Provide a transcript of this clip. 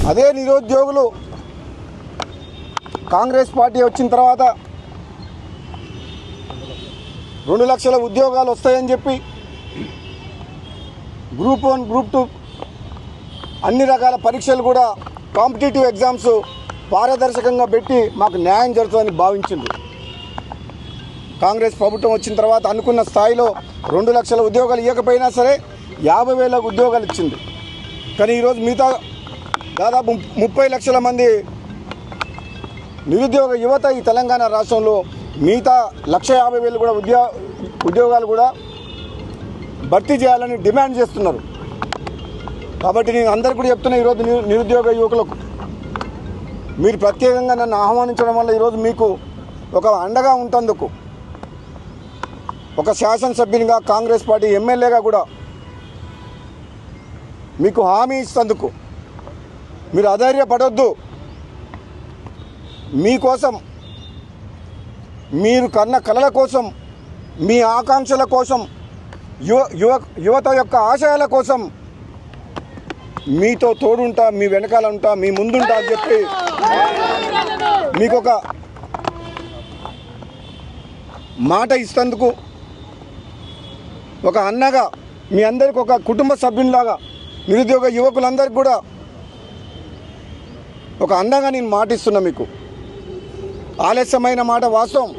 అదే నిరుద్యోగులు కాంగ్రెస్ పార్టీ వచ్చిన తర్వాత 2 లక్షల ఉద్యోగాలు వస్తాయని చెప్పి గ్రూప్ 1 గ్రూప్ 2 అన్ని రకాల పరీక్షలు కూడా కాంపిటేటివ్ ఎగ్జామ్స్ పారదర్శకంగా పెట్టి మాకు న్యాయం జరుగుతుందని భావించింది. కాంగ్రెస్ ప్రభుత్వం వచ్చిన తర్వాత అనుకున్న స్థాయిలో 2 లక్షల ఉద్యోగాలు ఇవ్వకపోయినా సరే 50,000 ఉద్యోగాలు ఇచ్చింది. కానీ ఈరోజు మిగతా దాదాపు 30 లక్షల మంది నిరుద్యోగ యువత ఈ తెలంగాణ రాష్ట్రంలో మిగతా 150,000 కూడా ఉద్యోగాలు కూడా భర్తీ చేయాలని డిమాండ్ చేస్తున్నారు. కాబట్టి నేను అందరికీ కూడా చెప్తున్నా, ఈరోజు నిరుద్యోగ యువకులకు మీరు ప్రత్యేకంగా నన్ను ఆహ్వానించడం వల్ల ఈరోజు మీకు ఒక అండగా ఉంటందుకు, ఒక శాసనసభ్యునిగా కాంగ్రెస్ పార్టీ ఎమ్మెల్యేగా కూడా మీకు హామీ ఇస్తందుకు మీరు అధైర్యపడొద్దు. మీకోసం, మీరు కన్న కలల కోసం, మీ ఆకాంక్షల కోసం, యువత యొక్క ఆశయాల కోసం మీతో తోడుంటా, మీ వెనకాల ఉంటా, మీ ముందుంటా అని చెప్పి మీకు ఒక మాట ఇస్తందుకు, ఒక అన్నగా మీ అందరికి ఒక కుటుంబ సభ్యునిలాగా నిరుద్యోగ యువకులందరికీ కూడా ఒక అండగా నేను మాటిస్తున్నా. మీకు ఆలస్యమైన మాట వాస్తవం.